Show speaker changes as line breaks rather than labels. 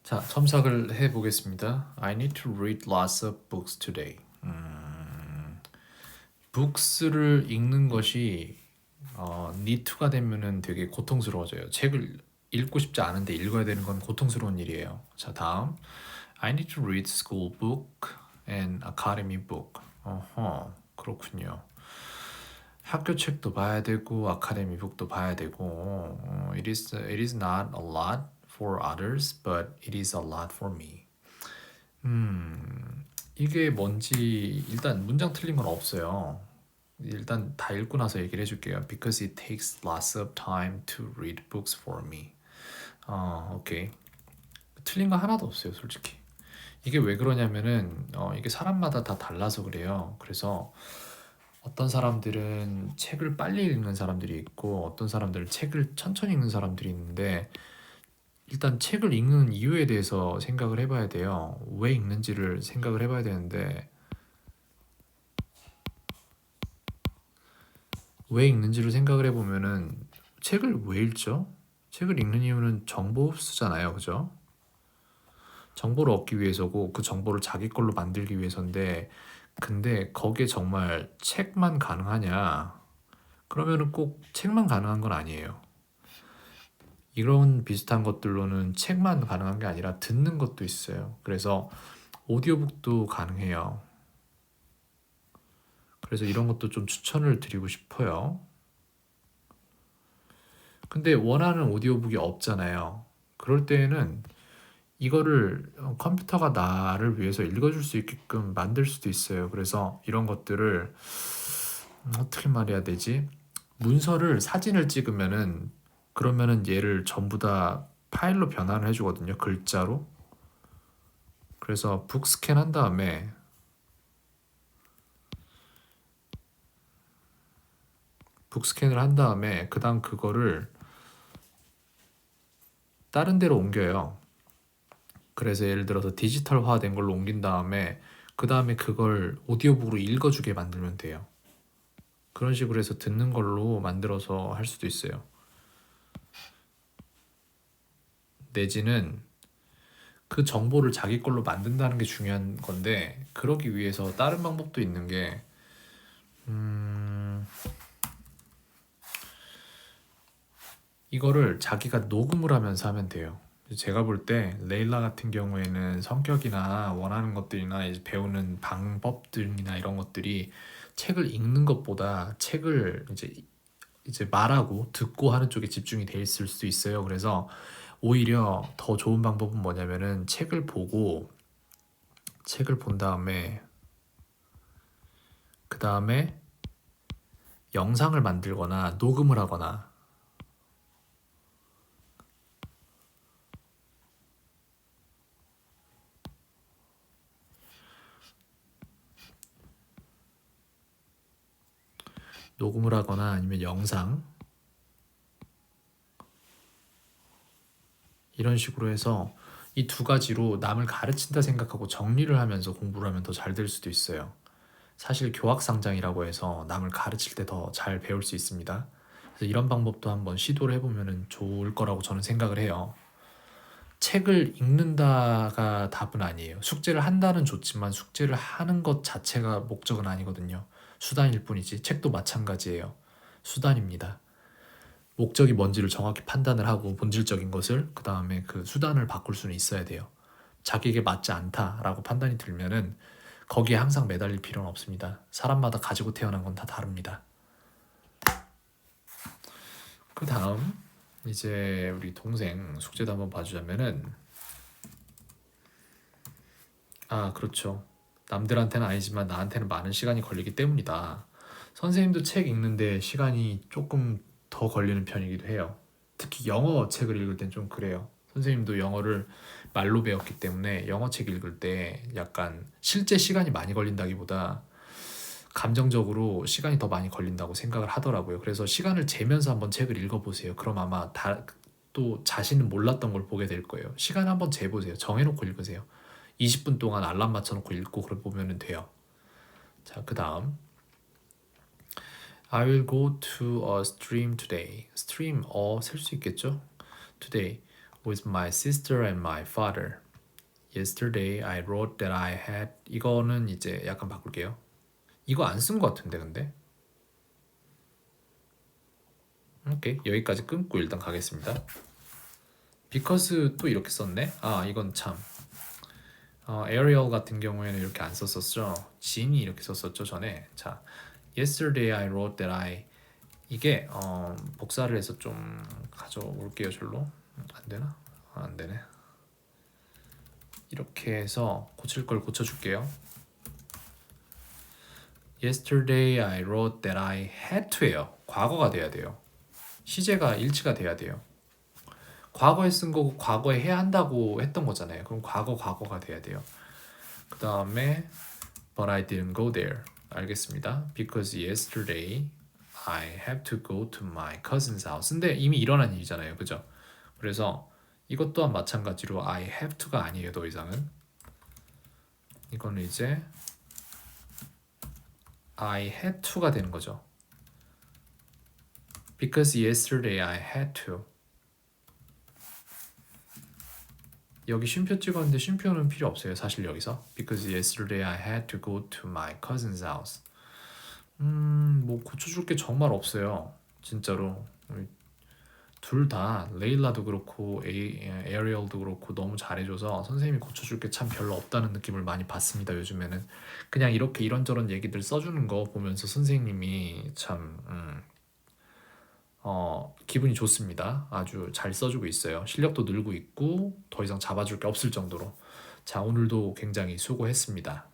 자, 첨삭을 해보겠습니다. I need to read lots of books today. books를 읽는 것이 need to가 되면은 되게 고통스러워져요. 책을 읽고 싶지 않은데 읽어야 되는 건 고통스러운 일이에요. 자, 다음. I need to read school book and academy book. 그렇군요. 학교 책도 봐야 되고 아카데미 북도 봐야 되고 it is not a lot for others, but it is a lot for me. 이게 뭔지 일단 문장 틀린 건 없어요. 일단 다 읽고 나서 얘기를 해줄게요. Because it takes lots of time to read books for me. 오케이. 틀린 거 하나도 없어요, 솔직히. 이게 왜 그러냐면은 이게 사람마다 다 달라서 그래요. 그래서 어떤 사람들은 책을 빨리 읽는 사람들이 있고 어떤 사람들은 책을 천천히 읽는 사람들이 있는데 일단 책을 읽는 이유에 대해서 생각을 해봐야 돼요. 왜 읽는지를 생각을 해봐야 되는데 왜 읽는지를 생각을 해보면은 책을 왜 읽죠? 책을 읽는 이유는 정보 흡수잖아요. 그죠? 정보를 얻기 위해서고 그 정보를 자기 걸로 만들기 위해서인데 근데 거기에 정말 책만 가능하냐? 그러면은 꼭 책만 가능한 건 아니에요. 이런 비슷한 것들로는 책만 가능한 게 아니라 듣는 것도 있어요. 그래서 오디오북도 가능해요. 그래서 이런 것도 좀 추천을 드리고 싶어요. 근데 원하는 오디오북이 없잖아요. 그럴 때에는 이거를 컴퓨터가 나를 위해서 읽어줄 수 있게끔 만들 수도 있어요. 그래서 이런 것들을 어떻게 말해야 되지? 문서를 사진을 찍으면은 그러면은 얘를 전부 다 파일로 변환을 해주거든요. 글자로. 그래서 북 스캔 한 다음에 북 스캔을 한 다음에 그 다음 그거를 다른 데로 옮겨요. 그래서 예를 들어서 디지털화된 걸로 옮긴 다음에 그 다음에 그걸 오디오북으로 읽어주게 만들면 돼요. 그런 식으로 해서 듣는 걸로 만들어서 할 수도 있어요. 내지는 그 정보를 자기 걸로 만든다는 게 중요한 건데 그러기 위해서 다른 방법도 있는 게 이거를 자기가 녹음을 하면서 하면 돼요. 제가 볼 때 레일라 같은 경우에는 성격이나 원하는 것들이나 이제 배우는 방법들이나 이런 것들이 책을 읽는 것보다 책을 이제 말하고 듣고 하는 쪽에 집중이 돼 있을 수도 있어요. 그래서 오히려 더 좋은 방법은 뭐냐면은 책을 본 다음에 그 다음에 영상을 만들거나 녹음을 하거나 아니면 영상 이런 식으로 해서 이 두 가지로 남을 가르친다 생각하고 정리를 하면서 공부를 하면 더 잘 될 수도 있어요. 사실 교학상장이라고 해서 남을 가르칠 때 더 잘 배울 수 있습니다. 그래서 이런 방법도 한번 시도를 해보면 좋을 거라고 저는 생각을 해요. 책을 읽는다가 답은 아니에요. 숙제를 한다는 좋지만 숙제를 하는 것 자체가 목적은 아니거든요. 수단일 뿐이지. 책도 마찬가지예요. 수단입니다. 목적이 뭔지를 정확히 판단을 하고 본질적인 것을 그 다음에 그 수단을 바꿀 수는 있어야 돼요. 자기에게 맞지 않다라고 판단이 들면은 거기에 항상 매달릴 필요는 없습니다. 사람마다 가지고 태어난 건 다 다릅니다. 그 다음 이제 우리 동생 숙제도 한번 봐주자면은 그렇죠. 남들한테는 아니지만 나한테는 많은 시간이 걸리기 때문이다. 선생님도 책 읽는데 시간이 조금 더 걸리는 편이기도 해요. 특히 영어 책을 읽을 땐 좀 그래요. 선생님도 영어를 말로 배웠기 때문에 영어 책 읽을 때 약간 실제 시간이 많이 걸린다기보다 감정적으로 시간이 더 많이 걸린다고 생각을 하더라고요. 그래서 시간을 재면서 한번 책을 읽어보세요. 그럼 아마 또 자신은 몰랐던 걸 보게 될 거예요. 시간 한번 재보세요. 정해놓고 읽으세요. 20분 동안 알람 맞춰놓고 읽고 그래 보면 돼요. 자, 그 다음 I will go to a stream today. stream 쓸 수 있겠죠? today with my sister and my father. Yesterday I wrote that I had 이거는 이제 약간 바꿀게요. 이거 안 쓴 것 같은데 근데 오케이 여기까지 끊고 일단 가겠습니다. because 또 이렇게 썼네. 아 이건 참 Ariel 같은 경우에는 이렇게 안 썼었죠. 진이 이렇게 썼었죠 전에. 자 yesterday I wrote that I 이게 복사를 해서 좀 가져올게요 절로. 안 되나? 안 되네. 이렇게 해서 고칠 걸 고쳐줄게요. Yesterday I wrote that I had to예요. 과거가 돼야 돼요. 시제가 일치가 돼야 돼요. 과거에 쓴 거고 과거에 해야 한다고 했던 거잖아요. 그럼 과거가 돼야 돼요. 그 다음에 But I didn't go there. 알겠습니다. Because yesterday I have to go to my cousin's house. 근데 이미 일어난 일이잖아요. 그죠? 그래서 이것 또한 마찬가지로 I have to가 아니에요. 더 이상은. 이거는 이제 I had to가 되는 거죠. Because yesterday I had to. 여기 쉼표 찍었는데 쉼표는 필요 없어요. 사실 여기서. Because yesterday I had to go to my cousin's house. 뭐 고쳐줄 게 정말 없어요. 진짜로. 둘 다 레일라도 그렇고 에리얼도 그렇고 너무 잘해줘서 선생님이 고쳐줄 게 참 별로 없다는 느낌을 많이 받습니다. 요즘에는 그냥 이렇게 이런저런 얘기들 써주는 거 보면서 선생님이 참 기분이 좋습니다. 아주 잘 써주고 있어요. 실력도 늘고 있고 더 이상 잡아줄 게 없을 정도로. 자 오늘도 굉장히 수고했습니다.